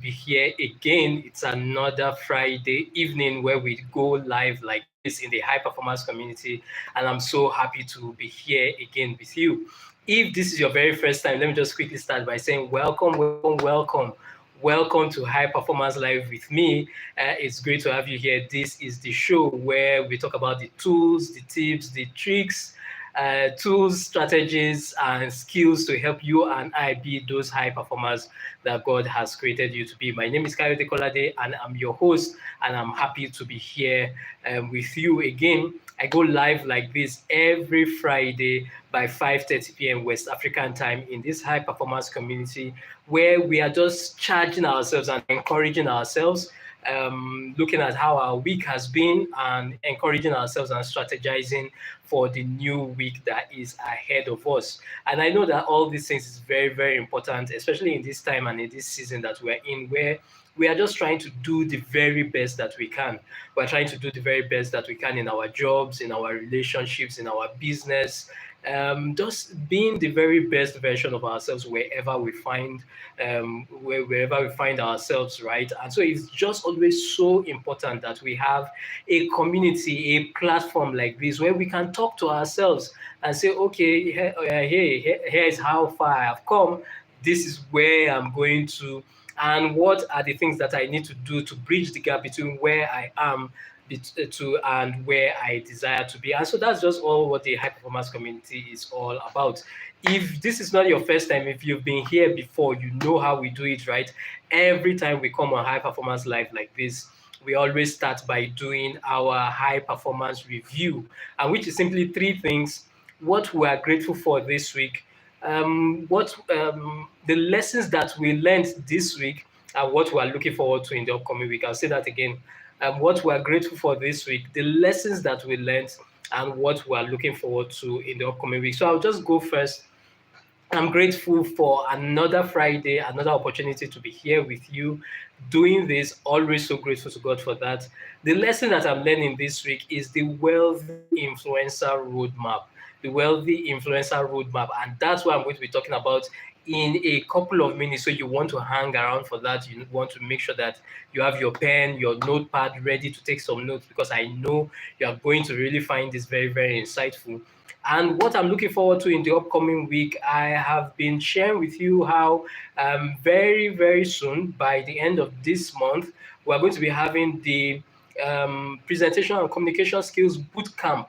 be here again. It's another Friday evening where we go live like this in the high performance community, and I'm so happy to be here again with you. If this is your very first time, let me just quickly start by saying welcome, welcome, welcome. Welcome to High Performance Live with me. It's great to have you here. This is the show where we talk about the tools, the tips, the tricks, tools, strategies, and skills to help you and I be those high performers that God has created you to be. My name is Kayode Kolade, and I'm your host, and I'm happy to be here with you again. I go live like this every Friday by 5:30 p.m. West African time in this high performance community where we are just charging ourselves and encouraging ourselves, looking at how our week has been and encouraging ourselves and strategizing for the new week that is ahead of us. And I know that all these things is very, very important, especially in this time and in this season that we're in, where we are just trying to do the very best that we can. We're trying to do the very best that we can in our jobs, in our relationships, in our business, just being the very best version of ourselves wherever we find wherever we find ourselves, right? And so it's just always so important that we have a community, a platform like this where we can talk to ourselves and say, okay, here is how far I have come. This is where I'm going to, and what are the things that I need to do to bridge the gap between where I am to and where I desire to be. And so that's just all what the high performance community is all about. If this is not your first time, if you've been here before, you know how we do it, right? Every time we come on High Performance Live like this, we always start by doing our high performance review, and which is simply three things: what we are grateful for this week, what the lessons that we learned this week, and what we are looking forward to in the upcoming week. I'll say that again. What we are grateful for this week, the lessons that we learned, and what we are looking forward to in the upcoming week. So I'll just go first. I'm grateful for another Friday, another opportunity to be here with you doing this. Always so grateful to God for that. The lesson that I'm learning this week is the wealthy influencer roadmap. The wealthy influencer roadmap. And that's what I'm going to be talking about in a couple of minutes. So you want to hang around for that. You want to make sure that you have your pen, your notepad ready to take some notes, because I know you are going to really find this very, very insightful. And what I'm looking forward to in the upcoming week, I have been sharing with you how very, very soon, by the end of this month, we're going to be having the presentation and communication skills boot camp.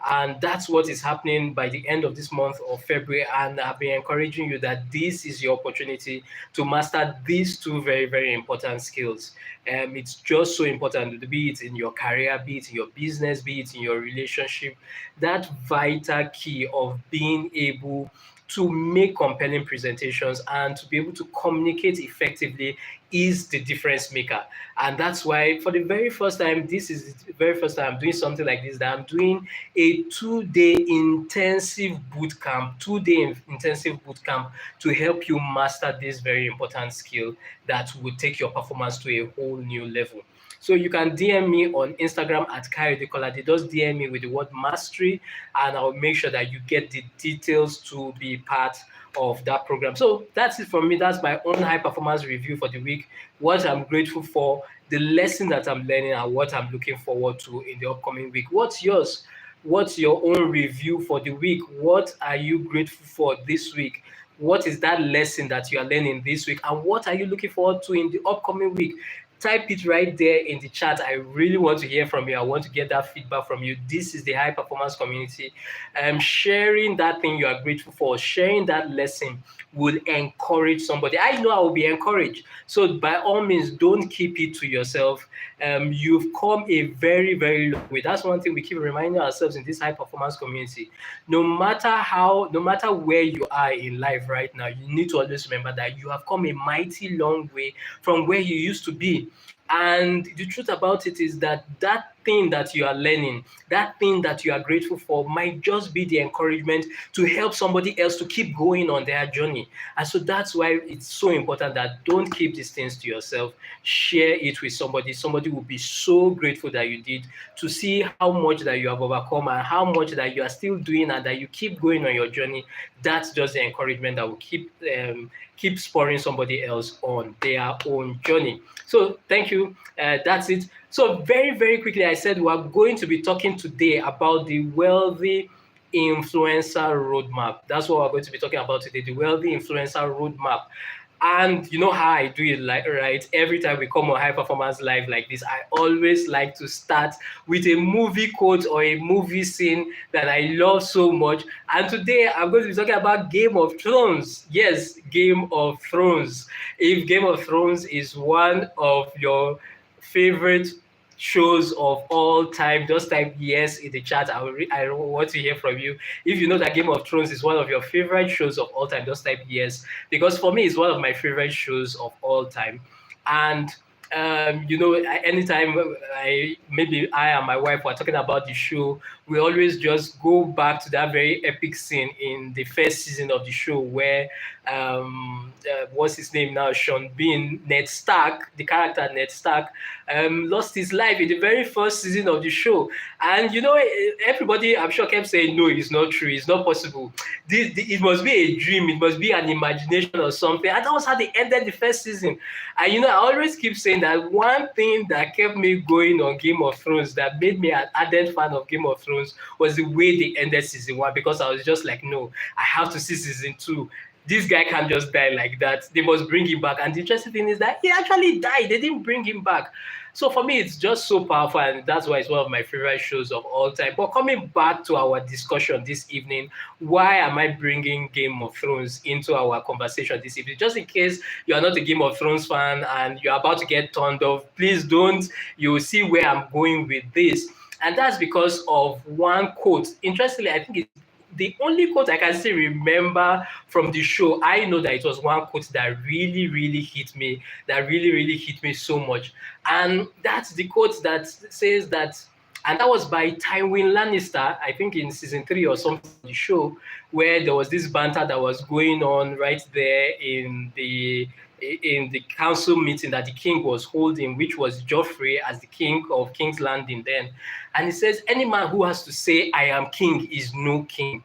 And that's what is happening by the end of this month of February. And I've been encouraging you that this is your opportunity to master these two very, very important skills. It's just so important, be it in your career, be it in your business, be it in your relationship, that vital key of being able to make compelling presentations and to be able to communicate effectively is the difference maker. And that's why, for the very first time, this is the very first time I'm doing something like this, that I'm doing a 2-day intensive boot camp, 2-day intensive boot camp to help you master this very important skill that will take your performance to a whole new level. So you can DM me on Instagram at Kayode Kolade. Just DM me with the word mastery, and I'll make sure that you get the details to be part of that program. So that's it from me. That's my own high performance review for the week. What I'm grateful for, the lesson that I'm learning, and what I'm looking forward to in the upcoming week. What's yours? What's your own review for the week? What are you grateful for this week? What is that lesson that you are learning this week? And what are you looking forward to in the upcoming week? Type it right there in the chat. I really want to hear from you. I want to get that feedback from you. This is the high performance community. Sharing that thing you are grateful for, sharing that lesson will encourage somebody. I know I will be encouraged. So by all means, don't keep it to yourself. You've come a very, very long way. That's one thing we keep reminding ourselves in this high performance community. No matter where you are in life right now, you need to always remember that you have come a mighty long way from where you used to be. And the truth about it is that that thing that you are learning, that thing that you are grateful for might just be the encouragement to help somebody else to keep going on their journey. And so that's why it's so important that don't keep these things to yourself. Share it with somebody. Somebody will be so grateful that you did, to see how much that you have overcome and how much that you are still doing and that you keep going on your journey. That's just the encouragement that will keep spurring somebody else on their own journey. So thank you. That's it. So very, very quickly, I said we are going to be talking today about the wealthy influencer roadmap. That's what we're going to be talking about today, the wealthy influencer roadmap. And you know how I do it, like, right? Every time we come on High Performance Live like this, I always like to start with a movie quote or a movie scene that I love so much. And today I'm going to be talking about Game of Thrones. Yes, Game of Thrones. If Game of Thrones is one of your favorite shows of all time, just type yes in the chat. I want to hear from you. If you know that Game of Thrones is one of your favorite shows of all time, just type yes, because for me it's one of my favorite shows of all time. And anytime maybe I and my wife were talking about the show, we always just go back to that very epic scene in the first season of the show where what's his name now, Sean Bean, Ned Stark, the character Ned Stark, lost his life in the very first season of the show. And everybody, I'm sure, kept saying, no, it's not true, it's not possible. It must be a dream, it must be an imagination or something. And that was how they ended the first season. And I always keep saying that one thing that kept me going on Game of Thrones, that made me an ardent fan of Game of Thrones, was the way they ended season 1, because I was just like, no, I have to see season 2. This guy can't just die like that. They must bring him back. And the interesting thing is that he actually died. They didn't bring him back. So for me, it's just so powerful, and that's why it's one of my favorite shows of all time. But coming back to our discussion this evening, why am I bringing Game of Thrones into our conversation this evening? Just in case you are not a Game of Thrones fan and you're about to get turned off, please don't. You'll see where I'm going with this. And that's because of one quote. Interestingly, I think it's the only quote I can still remember from the show. I know that it was one quote that really, really hit me, so much. And that's the quote that says that, and that was by Tywin Lannister, I think in season 3 or something of the show, where there was this banter that was going on right there in the council meeting that the king was holding, which was Joffrey as the king of King's Landing then. And he says, any man who has to say, I am king, is no king.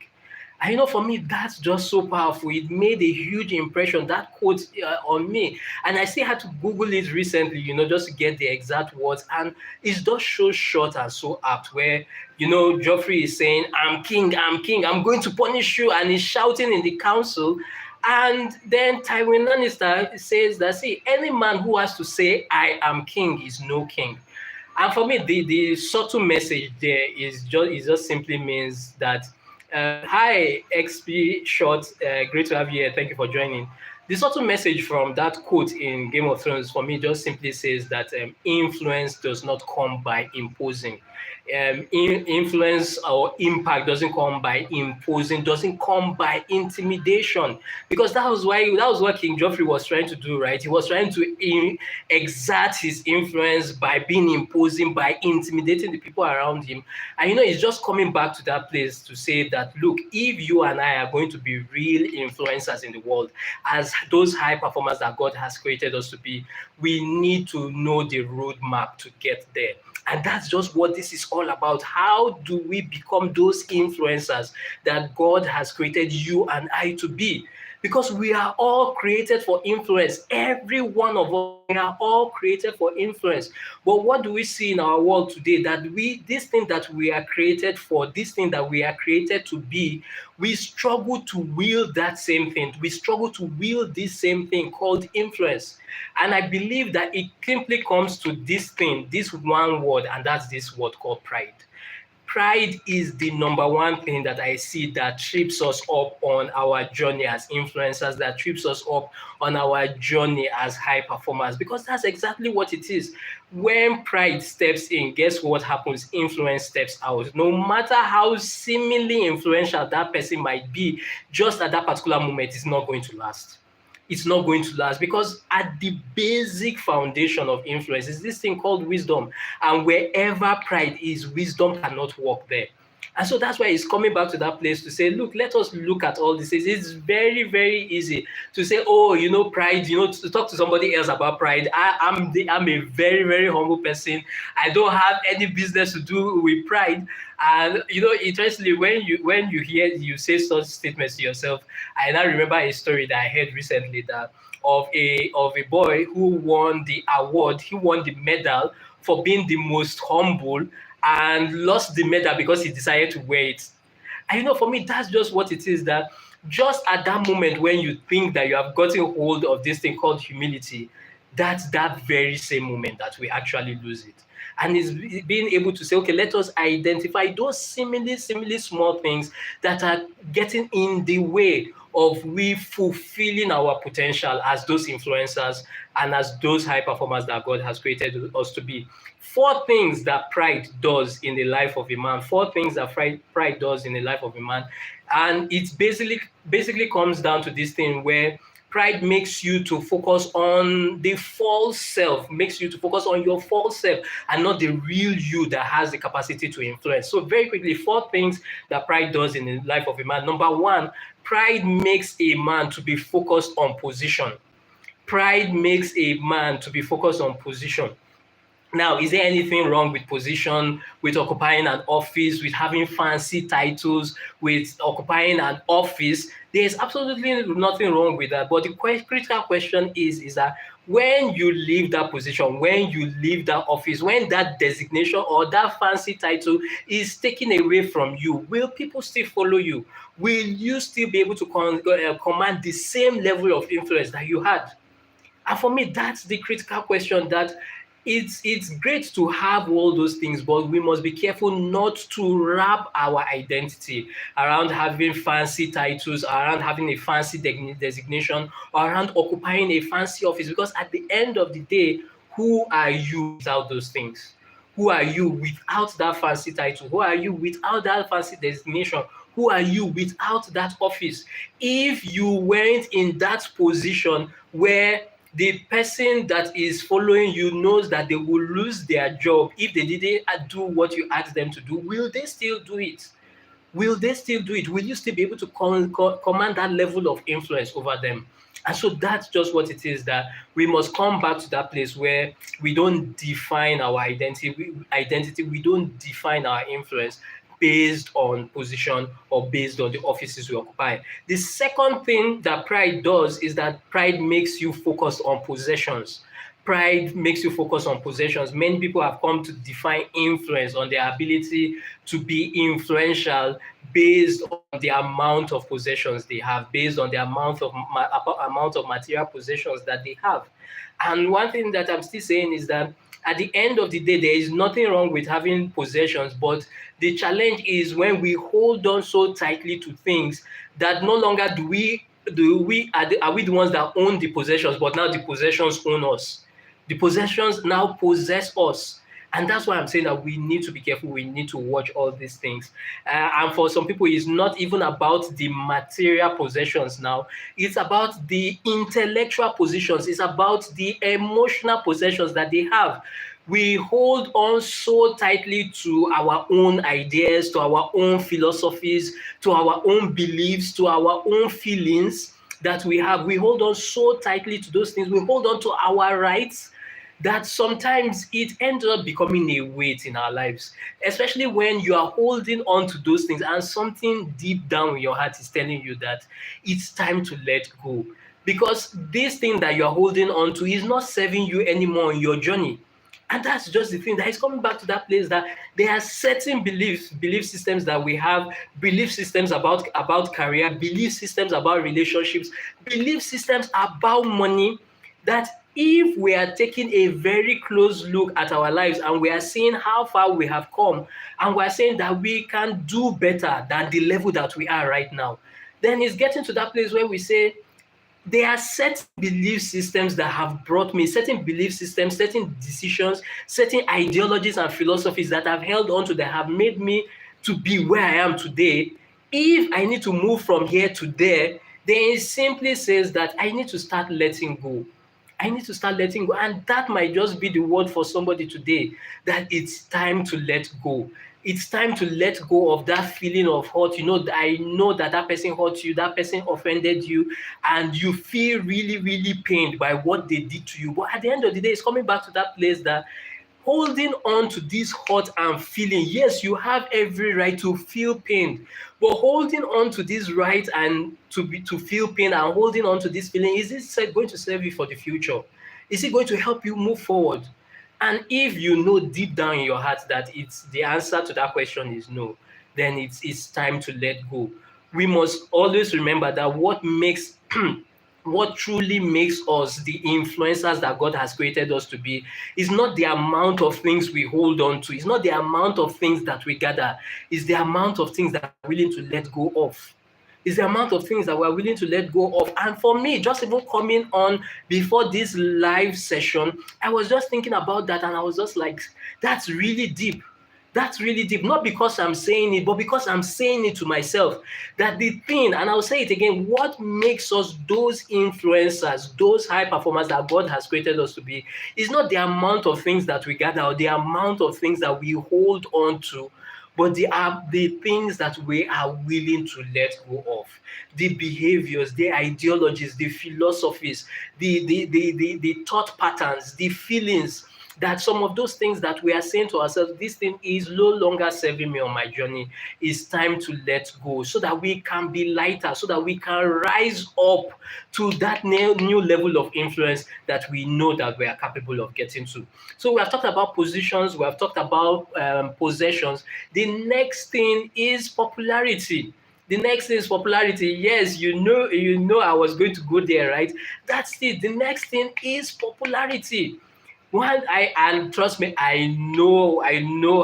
And for me, that's just so powerful. It made a huge impression, that quote on me. And I still had to Google it recently, just to get the exact words. And it's just so short and so apt, where, Joffrey is saying, I'm king, I'm going to punish you. And he's shouting in the council. And then Tywin Lannister says that, see, any man who has to say, I am king, is no king. And for me, the subtle message there is just simply means that, hi, XP Short, great to have you here. Thank you for joining. The subtle message from that quote in Game of Thrones for me just simply says that influence does not come by imposing. Influence or impact doesn't come by imposing, doesn't come by intimidation, because that was what King Joffrey was trying to do, right? He was trying to exert his influence by being imposing, by intimidating the people around him. And it's just coming back to that place to say that, look, if you and I are going to be real influencers in the world, as those high performers that God has created us to be, we need to know the roadmap to get there. And that's just what this is all about. How do we become those influencers that God has created you and I to be? Because we are all created for influence. Every one of us, we are all created for influence. But what do we see in our world today? That this thing that we are created for, this thing that we are created to be, we struggle to wield that same thing. We struggle to wield this same thing called influence. And I believe that it simply comes to this thing, this one word, and that's this word called pride. Pride is the number one thing that I see that trips us up on our journey as influencers, that trips us up on our journey as high performers, because that's exactly what it is. When pride steps in, guess what happens? Influence steps out. No matter how seemingly influential that person might be, just at that particular moment, it's not going to last. it's not going to last, because at the basic foundation of influence is this thing called wisdom. And wherever pride is, wisdom cannot work there. And so that's why it's coming back to that place to say, look, let us look at all this. It's very, very easy to say, oh, pride, to talk to somebody else about pride. I'm a very, very humble person. I don't have any business to do with pride. And interestingly, when you hear you say such statements to yourself, I now remember a story that I heard recently that of a boy who won the award, he won the medal for being the most humble, and lost the medal because he decided to wear it. And for me, that's just what it is, that just at that moment when you think that you have gotten hold of this thing called humility, that's that very same moment that we actually lose it. And it's being able to say, okay, let us identify those seemingly small things that are getting in the way of we fulfilling our potential as those influencers and as those high performers that God has created us to be. 4 things that pride does in the life of a man. 4 things that pride does in the life of a man. And it basically comes down to this thing where pride makes you to focus on the false self, makes you to focus on your false self and not the real you that has the capacity to influence. So very quickly, 4 things that pride does in the life of a man. Number 1, pride makes a man to be focused on position. Pride makes a man to be focused on position. Now, is there anything wrong with position, with occupying an office, with having fancy titles, with occupying an office? There's absolutely nothing wrong with that. But the critical question is that when you leave that position, when you leave that office, when that designation or that fancy title is taken away from you, will people still follow you? Will you still be able to command the same level of influence that you had? And for me, that's the critical question, that it's great to have all those things, but we must be careful not to wrap our identity around having fancy titles, around having a fancy designation, or around occupying a fancy office. Because at the end of the day, who are you without those things? Who are you without that fancy title? Who are you without that fancy designation? Who are you without that office? If you weren't in that position where the person that is following you knows that they will lose their job if they didn't do what you asked them to do, will they still do it? Will they still do it? Will you still be able to command that level of influence over them? And so that's just what it is, that we must come back to that place where we don't define our identity, we don't define our influence based on position or based on the offices we occupy. The second thing that pride does is that pride makes you focus on possessions. Pride makes you focus on possessions. Many people have come to define influence on their ability to be influential based on the amount of possessions they have, based on the amount of material possessions that they have. And one thing that I'm still saying is that at the end of the day, there is nothing wrong with having possessions, but the challenge is when we hold on so tightly to things that no longer are we the ones that own the possessions, but now the possessions own us. The possessions now possess us. And that's why I'm saying that we need to be careful. We need to watch all these things. And for some people, it's not even about the material possessions now. It's about the intellectual possessions. It's about the emotional possessions that they have. We hold on so tightly to our own ideas, to our own philosophies, to our own beliefs, to our own feelings that we have. We hold on so tightly to those things. We hold on to our rights, that sometimes it ends up becoming a weight in our lives, especially when you are holding on to those things and something deep down in your heart is telling you that it's time to let go. Because this thing that you're holding on to is not serving you anymore on your journey. And that's just the thing, that is coming back to that place that there are certain belief systems that we have, belief systems about career, belief systems about relationships, belief systems about money, that if we are taking a very close look at our lives and we are seeing how far we have come, and we are saying that we can do better than the level that we are right now, then it's getting to that place where we say, there are certain belief systems that have brought me, certain belief systems, certain decisions, certain ideologies and philosophies that I've held on to, that have made me to be where I am today. If I need to move from here to there, then it simply says that I need to start letting go. I need to start letting go. And that might just be the word for somebody today, that it's time to let go. It's time to let go of that feeling of hurt. I know that that person hurt you, that person offended you, and you feel really, really pained by what they did to you. But at the end of the day, it's coming back to that place that holding on to this hurt and feeling, yes, you have every right to feel pain, but holding on to this right and to feel pain and holding on to this feeling, is it going to serve you for the future? Is it going to help you move forward? And if you know deep down in your heart that it's the answer to that question is no, then it's time to let go. We must always remember that what truly makes us the influencers that God has created us to be is not the amount of things we hold on to, it's not the amount of things that we gather, it's the amount of things that we're willing to let go of. It's the amount of things that we're willing to let go of. And for me, just even coming on before this live session, I was just thinking about that and I was just like, that's really deep. That's really deep. Not because I'm saying it, but because I'm saying it to myself. That the thing, and I'll say it again, what makes us those influencers, those high performers that God has created us to be, is not the amount of things that we gather or the amount of things that we hold on to, but they are the things that we are willing to let go of. The behaviors, the ideologies, the philosophies, the thought patterns, the feelings, that some of those things that we are saying to ourselves, this thing is no longer serving me on my journey. It's time to let go so that we can be lighter, so that we can rise up to that new level of influence that we know that we are capable of getting to. So we have talked about positions, we have talked about possessions. The next thing is popularity. The next thing is popularity. Yes, you know I was going to go there, right? That's it. The next thing is popularity. And trust me, I know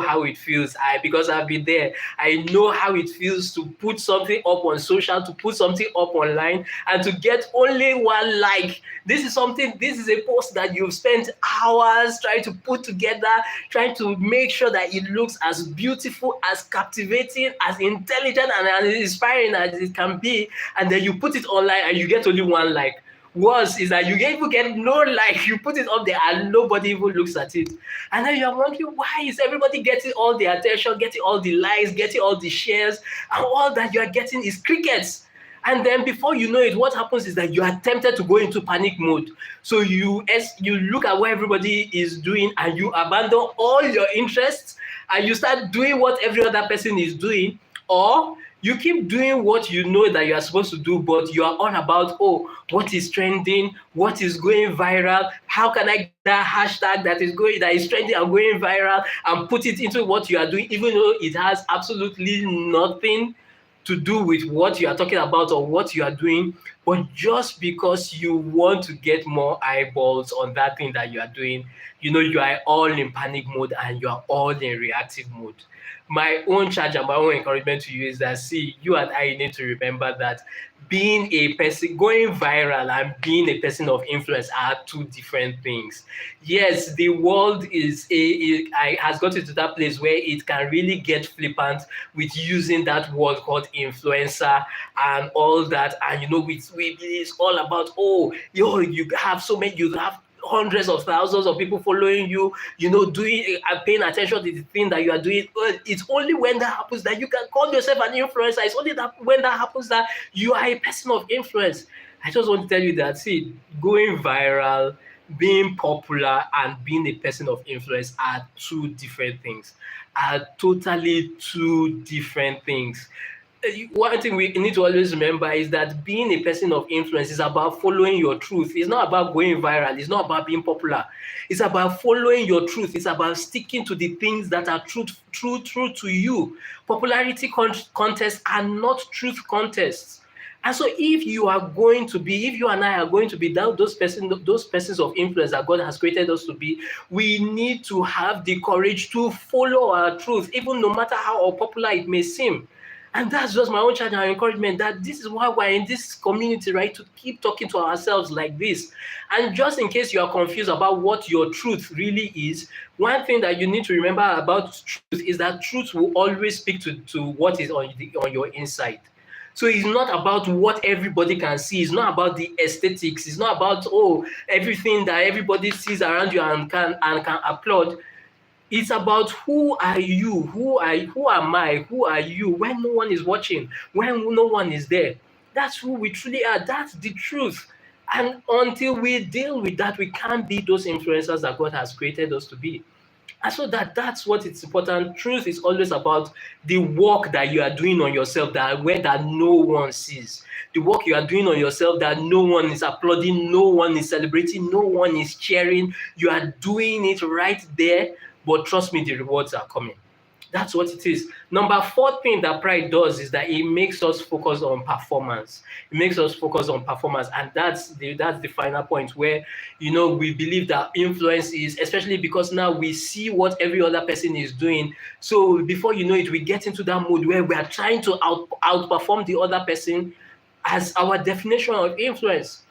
how it feels. Because I've been there. I know how it feels to put something up on social, to put something up online, and to get only one like. This is a post that you've spent hours trying to put together, trying to make sure that it looks as beautiful, as captivating, as intelligent, and as inspiring as it can be, and then you put it online and you get only one like. Worse is that you even get no like, you put it up there and nobody even looks at it. And then you're wondering, why is everybody getting all the attention, getting all the likes, getting all the shares, and all that you're getting is crickets. And then before you know it, what happens is that you are tempted to go into panic mode. So you look at what everybody is doing and you abandon all your interests and you start doing what every other person is doing, or you keep doing what you know that you are supposed to do, but you are all about, oh, what is trending, what is going viral, how can I get that hashtag that is trending and going viral and put it into what you are doing, even though it has absolutely nothing to do with what you are talking about or what you are doing, but just because you want to get more eyeballs on that thing that you are doing, you are all in panic mode and you are all in reactive mode. My own charge and my own encouragement to you is that, see, you and I need to remember that being a person, going viral and being a person of influence are two different things. Yes, the world has gotten to that place where it can really get flippant with using that word called influencer and all that. And it's all about, oh, you have so many, you have hundreds of thousands of people following you, doing and paying attention to the thing that you are doing. It's only when that happens that you can call yourself an influencer. It's only that when that happens that you are a person of influence. I just want to tell you that, see, going viral, being popular, and being a person of influence are two different things, are totally two different things. One thing we need to always remember is that being a person of influence is about following your truth. It's not about going viral. It's not about being popular. It's about following your truth. It's about sticking to the things that are true to you. Popularity contests are not truth contests. And so if you and I are going to be those persons of influence that God has created us to be, we need to have the courage to follow our truth, even no matter how unpopular it may seem. And that's just my own charge and encouragement, that this is why we're in this community, right? To keep talking to ourselves like this. And just in case you are confused about what your truth really is, one thing that you need to remember about truth is that truth will always speak to what is on your inside. So it's not about what everybody can see. It's not about the aesthetics. It's not about, oh, everything that everybody sees around you and can applaud. It's about who are you? Who am I? Who are you when no one is watching, when no one is there? That's who we truly are. That's the truth. And until we deal with that, we can't be those influencers that God has created us to be. And so that's what it's important. Truth is always about the work that you are doing on yourself, that no one sees. The work you are doing on yourself that no one is applauding, no one is celebrating, no one is cheering. You are doing it right there, but trust me, the rewards are coming. That's what it is. Number 4 thing that pride does is that it makes us focus on performance. It makes us focus on performance, and that's the final point where we believe that influence is, especially because now we see what every other person is doing. So before you know it, we get into that mode where we are trying to outperform the other person as our definition of influence,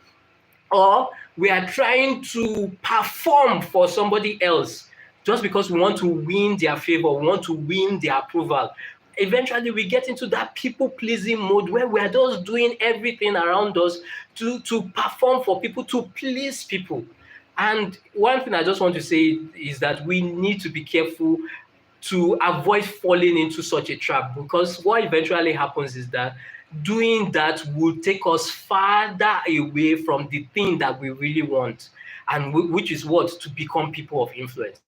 or we are trying to perform for somebody else just because we want to win their favor, we want to win their approval. Eventually, we get into that people-pleasing mode where we are just doing everything around us to perform for people, to please people. And one thing I just want to say is that we need to be careful to avoid falling into such a trap, because what eventually happens is that doing that will take us farther away from the thing that we really want, and which is what? To become people of influence.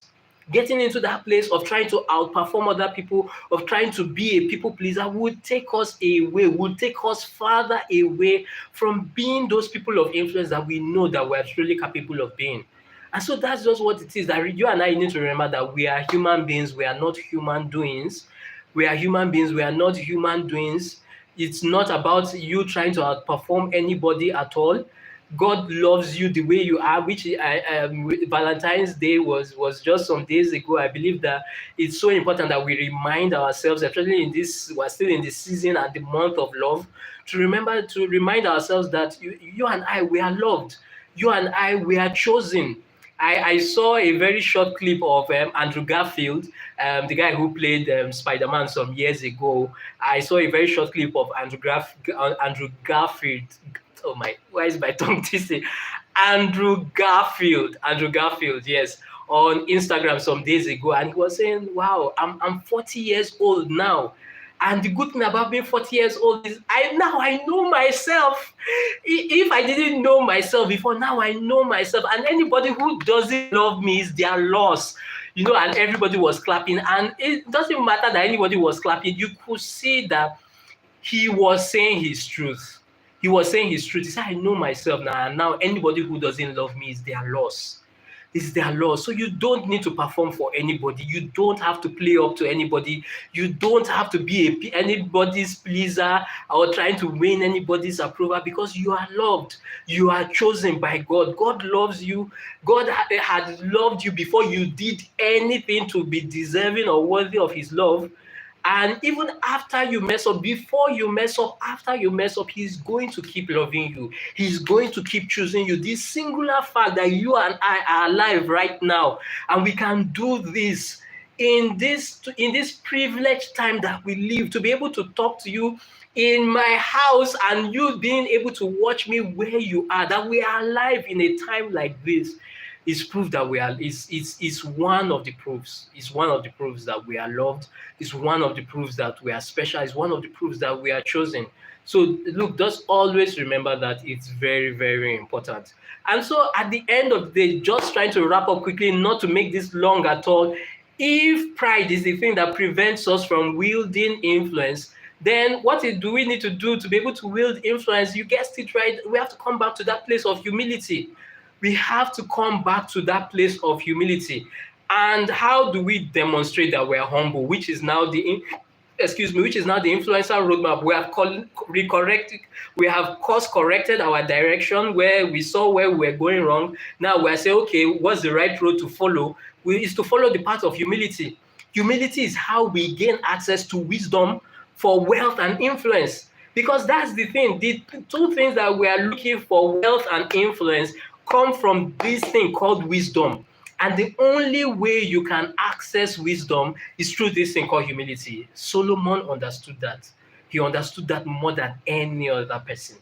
Getting into that place of trying to outperform other people, of trying to be a people pleaser, would take us away, would take us farther away from being those people of influence that we know that we're truly capable of being. And so that's just what it is, that you and I need to remember that we are human beings, we are not human doings. We are human beings, we are not human doings. It's not about you trying to outperform anybody at all. God loves you the way you are, which Valentine's Day was just some days ago. I believe that it's so important that we remind ourselves, especially we're still in the season and the month of love, to remind ourselves that you and I, we are loved. You and I, we are chosen. I saw a very short clip of Andrew Garfield, the guy who played Spider-Man some years ago. I saw a very short clip of Andrew Garfield. Oh my, why is my tongue twisting? Andrew Garfield, yes, on Instagram some days ago, and he was saying, "Wow, I'm 40 years old now." And the good thing about being 40 years old is I know myself. If I didn't know myself before, now I know myself. And anybody who doesn't love me is their loss. And everybody was clapping. And it doesn't matter that anybody was clapping. You could see that he was saying his truth. He was saying his truth. He said, I know myself now. And now anybody who doesn't love me is their loss. Is their loss. So you don't need to perform for anybody. You don't have to play up to anybody. You don't have to be anybody's pleaser or trying to win anybody's approval, because you are loved. You are chosen by God. God loves you. God had loved you before you did anything to be deserving or worthy of his love. And even after you mess up, before you mess up, after you mess up, he's going to keep loving you. He's going to keep choosing you. This singular fact that you and I are alive right now, and we can do this in this privileged time that we live, to be able to talk to you in my house and you being able to watch me where you are, that we are alive in a time like this, is proof that we are. It's one of the proofs. It's one of the proofs that we are loved. It's one of the proofs that we are special. It's one of the proofs that we are chosen. So look, just always remember that it's very, very important. And so at the end of the day, just trying to wrap up quickly, not to make this long at all, if pride is the thing that prevents us from wielding influence, then what do we need to do to be able to wield influence? You guessed it right. We have to come back to that place of humility. We have to come back to that place of humility. And how do we demonstrate that we're humble, which is now the influencer roadmap? We have course corrected our direction where we saw where we were going wrong. Now we're saying, okay, what's the right road to follow? Is to follow the path of humility. Humility is how we gain access to wisdom for wealth and influence. Because that's the thing. The two things that we are looking for, wealth and influence, come from this thing called wisdom. And the only way you can access wisdom is through this thing called humility. Solomon understood that. He understood that more than any other person.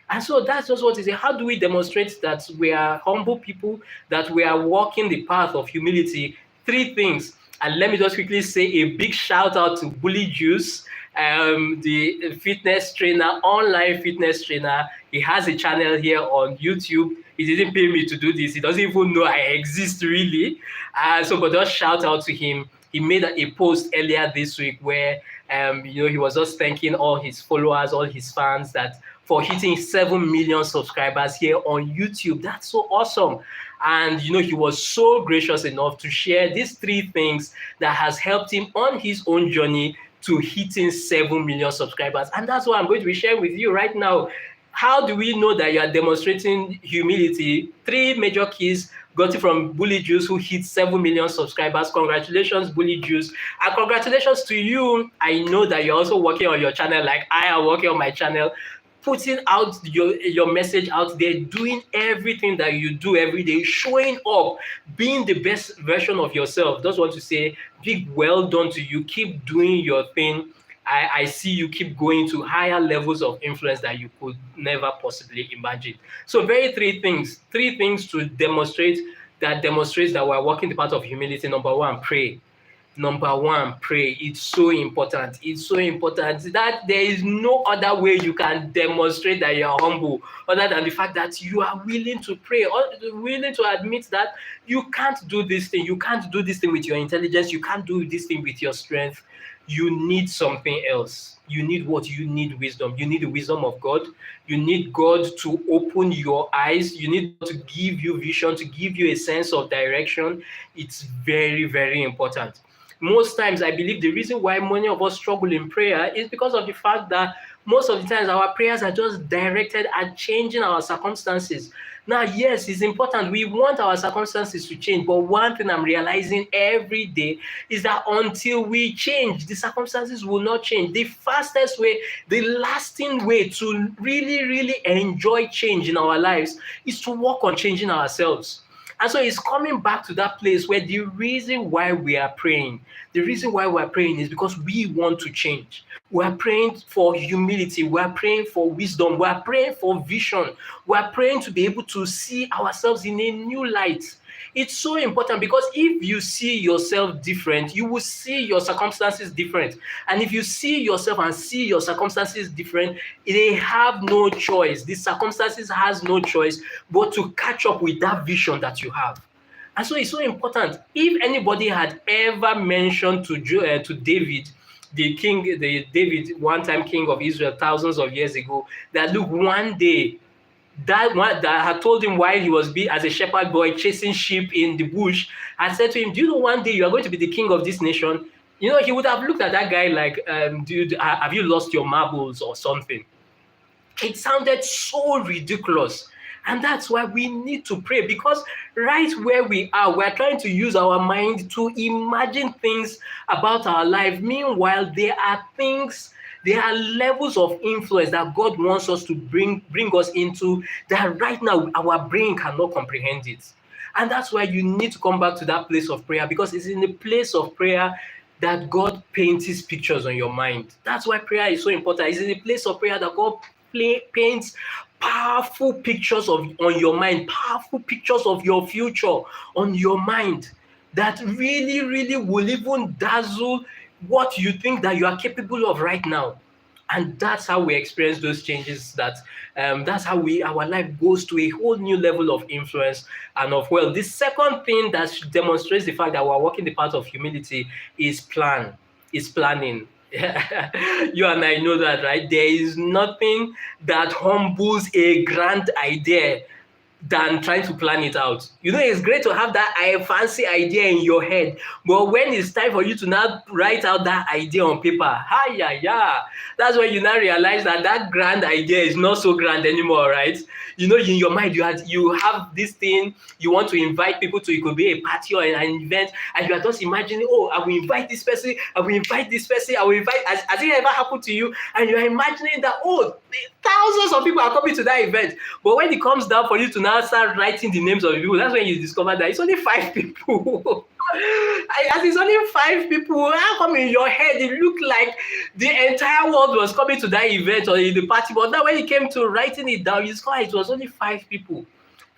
And so that's just what it is. How do we demonstrate that we are humble people, that we are walking the path of humility? Three things. And let me just quickly say a big shout out to Bully Juice, the fitness trainer, online fitness trainer. He has a channel here on YouTube. He didn't pay me to do this. He doesn't even know I exist really. But just shout out to him. He made a post earlier this week where he was just thanking all his followers, all his fans that for hitting 7 million subscribers here on YouTube. That's so awesome. And he was so gracious enough to share these three things that has helped him on his own journey to hitting 7 million subscribers. And that's what I'm going to be sharing with you right now. How do we know that you are demonstrating humility? Three major keys. Got it from Bully Juice, who hit 7 million subscribers. Congratulations, Bully Juice. And congratulations to you. I know that you're also working on your channel like I am working on my channel, putting out your message out there, doing everything that you do every day, showing up, being the best version of yourself. Just want to say big well done to you. Keep doing your thing. I see you keep going to higher levels of influence that you could never possibly imagine. So three things to demonstrate that we're walking the path of humility. Number one, pray. It's so important. It's so important that there is no other way you can demonstrate that you're humble other than the fact that you are willing to pray, or willing to admit that you can't do this thing. You can't do this thing with your intelligence. You can't do this thing with your strength. You need something else. You need what? You need wisdom. You need the wisdom of God. You need God to open your eyes. You need to give you vision, to give you a sense of direction. It's very, very important. Most times, I believe the reason why many of us struggle in prayer is because of the fact that most of the times our prayers are just directed at changing our circumstances. Now, yes, it's important. We want our circumstances to change. But one thing I'm realizing every day is that until we change, the circumstances will not change. The fastest way, the lasting way to really, really enjoy change in our lives is to work on changing ourselves. And so it's coming back to that place where the reason why we are praying is because we want to change. We are praying for humility. We are praying for wisdom. We are praying for vision. We are praying to be able to see ourselves in a new light. It's so important because if you see yourself different, you will see your circumstances different. And if you see yourself and see your circumstances different, they have no choice. The circumstances has no choice but to catch up with that vision that you have. And so it's so important. If anybody had ever mentioned to David, David, one-time king of Israel, thousands of years ago, that look, one day, that had told him while he was as a shepherd boy chasing sheep in the bush, and said to him, do you know one day you are going to be the king of this nation? He would have looked at that guy like, dude, have you lost your marbles or something? It sounded so ridiculous. And that's why we need to pray, because right where we are, we're trying to use our mind to imagine things about our life. Meanwhile, there are levels of influence that God wants us to bring us into that right now our brain cannot comprehend it. And that's why you need to come back to that place of prayer, because it's in the place of prayer that God paints his pictures on your mind. That's why prayer is so important. It's in the place of prayer that God paints powerful pictures on your mind, powerful pictures of your future on your mind that really, really will even dazzle what you think that you are capable of right now. And that's how we experience those changes. That's how our life goes to a whole new level of influence and of wealth. The second thing that demonstrates the fact that we're walking the path of humility is planning. You and I know that, right? There is nothing that humbles a grand idea than trying to plan it out. It's great to have that fancy idea in your head, but when it's time for you to now write out that idea on paper, that's when you now realize that grand idea is not so grand anymore, right? In your mind, you have this thing you want to invite people to. It could be a party or an event, and you are just imagining, I will invite this person, I will invite this person, I will invite. Has it ever happened to you? And you are imagining that, thousands of people are coming to that event, but when it comes down for you to now start writing the names of the people, that's when you discover that it's only 5 people. As it's only 5 people, how come in your head it looked like the entire world was coming to that event or in the party? But now when you came to writing it down, you saw it was only 5 people.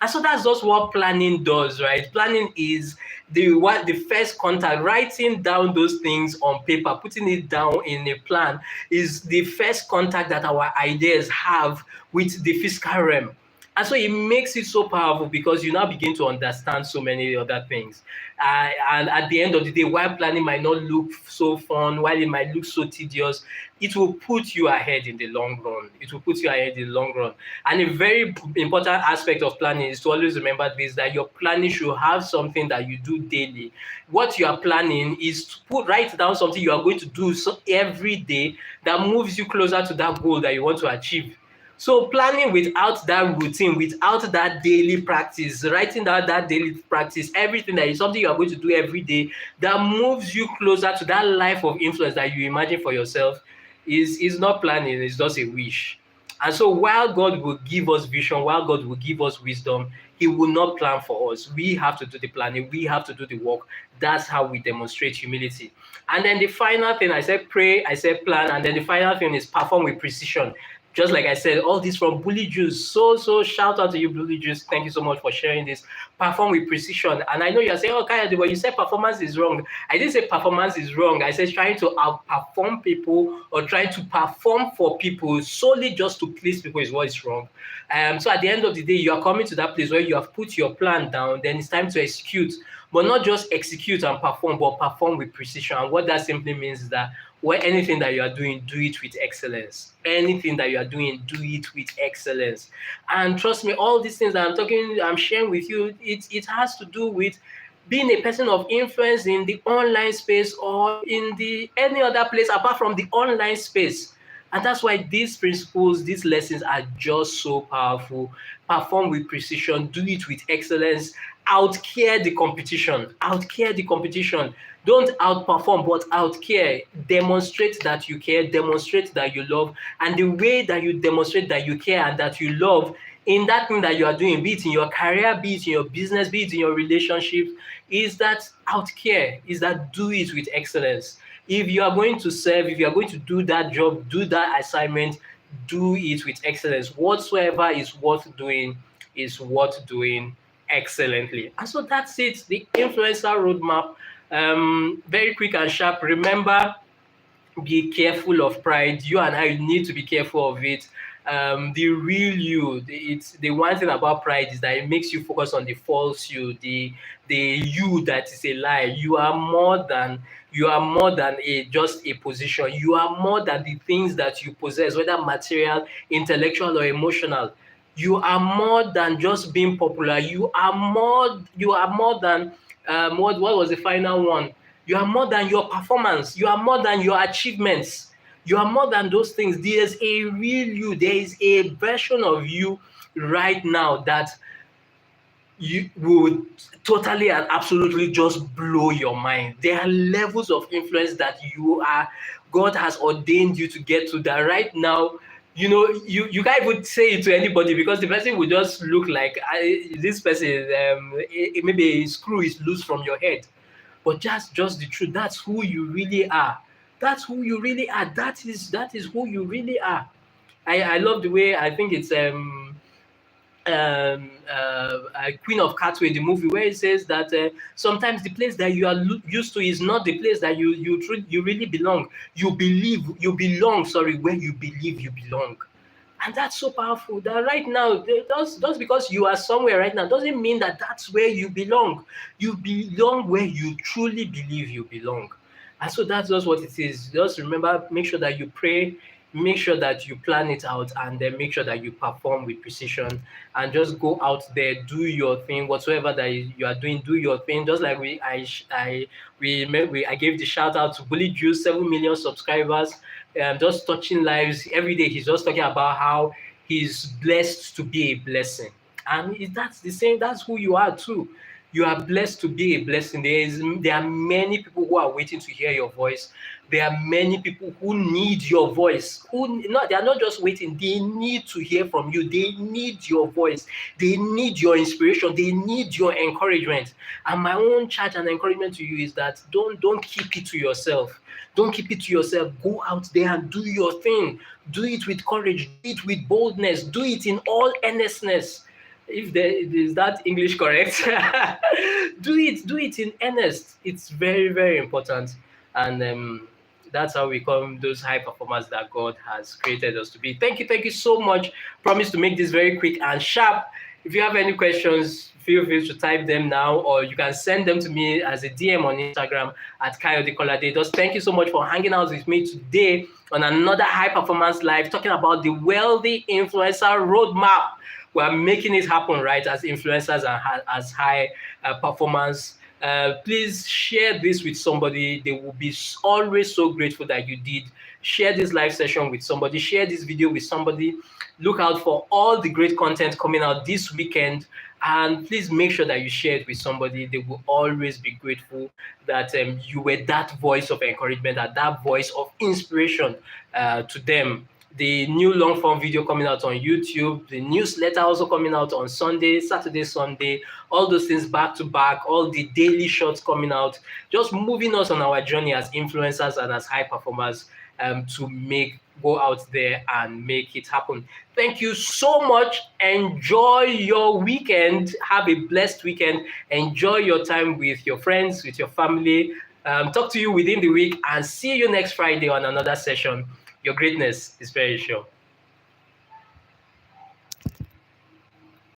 And so that's just what planning does, right? Planning is the first contact. Writing down those things on paper, putting it down in a plan, is the first contact that our ideas have with the physical realm. And so it makes it so powerful because you now begin to understand so many other things. And at the end of the day, while planning might not look so fun, while it might look so tedious, it will put you ahead in the long run. It will put you ahead in the long run. And a very important aspect of planning is to always remember this, that your planning should have something that you do daily. What you are planning is to write down something you are going to do every day that moves you closer to that goal that you want to achieve. So planning without that routine, without that daily practice, writing down that daily practice, everything that is something you are going to do every day that moves you closer to that life of influence that you imagine for yourself is not planning, it's just a wish. And so while God will give us vision, while God will give us wisdom, he will not plan for us. We have to do the planning, we have to do the work. That's how we demonstrate humility. And then the final thing, I said pray, I said plan, and then the final thing is perform with precision. Just like I said, all this from Bully Juice. So shout out to you, Bully Juice. Thank you so much for sharing this. Perform with precision. And I know you're saying, oh, Kayode, but you said performance is wrong. I didn't say performance is wrong. I said trying to outperform people or trying to perform for people solely just to please people is what is wrong. So at the end of the day, you are coming to that place where you have put your plan down, then it's time to execute. But not just execute and perform, but perform with precision. And what that simply means is that anything that you are doing, do it with excellence. Anything that you are doing, do it with excellence. And trust me, all these things that I'm sharing with you, it has to do with being a person of influence in the online space or in any other place apart from the online space. And that's why these principles, these lessons are just so powerful. Perform with precision, do it with excellence, outcare the competition, outcare the competition. Don't outperform, but outcare. Demonstrate that you care, demonstrate that you love. And the way that you demonstrate that you care and that you love in that thing that you are doing, be it in your career, be it in your business, be it in your relationship, is that outcare, is that do it with excellence. If you are going to serve, if you are going to do that job, do that assignment, do it with excellence. Whatsoever is worth doing is worth doing excellently. And so that's it, the influencer roadmap. Very quick and sharp. Remember, be careful of pride. You and I need to be careful of it. The real you, it's the one thing about pride is that it makes you focus on the false you, the you that is a lie. You are more than just a position. You are more than the things that you possess, whether material, intellectual, or emotional. You are more than just being popular. You are more than what was the final one? You are more than your performance. You are more than your achievements. You are more than those things. There's a real you. There is a version of you right now that you would totally and absolutely just blow your mind. There are levels of influence that God has ordained you to get to that right now. You can't even say it to anybody because the person will just look like this person. Maybe a screw is loose from your head, but just the truth. That's who you really are. That's who you really are. That is who you really are. I love the way, I think it's Queen of Catway, the movie, where it says that sometimes the place that you are used to is not the place that you really belong. You belong, where you believe you belong. And that's so powerful that right now, just because you are somewhere right now doesn't mean that that's where you belong. You belong where you truly believe you belong. And so that's just what it is. Just remember, make sure that you pray, make sure that you plan it out, and then make sure that you perform with precision, and just go out there, do your thing. Whatsoever that you are doing, do your thing. Just like I gave the shout out to Bully Juice, 7 million subscribers, just touching lives every day. He's just talking about how he's blessed to be a blessing, and that's the same. That's who you are too. You are blessed to be a blessing. There are many people who are waiting to hear your voice. There are many people who need your voice. They are not just waiting. They need to hear from you. They need your voice. They need your inspiration. They need your encouragement. And my own charge and encouragement to you is that don't keep it to yourself. Don't keep it to yourself. Go out there and do your thing. Do it with courage. Do it with boldness. Do it in all earnestness. If there is that English correct, do it in earnest. It's very, very important. And that's how we become those high performers that God has created us to be. Thank you so much. Promise to make this very quick and sharp. If you have any questions, feel free to type them now, or you can send them to me as a DM on Instagram at Kayode Kolade. Just thank you so much for hanging out with me today on another High Performance Live, talking about the Wealthy Influencer Roadmap. We're making it happen, right, as influencers and as high performers. Please share this with somebody. They will be always so grateful that you did. Share this live session with somebody. Share this video with somebody. Look out for all the great content coming out this weekend. And please make sure that you share it with somebody. They will always be grateful that you were that voice of encouragement, that voice of inspiration to them. The new long form video coming out on YouTube, the newsletter also coming out on Sunday, Saturday, Sunday, all those things back to back, all the daily shots coming out, just moving us on our journey as influencers and as high performers to go out there and make it happen. Thank you so much. Enjoy your weekend. Have a blessed weekend. Enjoy your time with your friends, with your family. Talk to you within the week and see you next Friday on another session. Your greatness is very sure.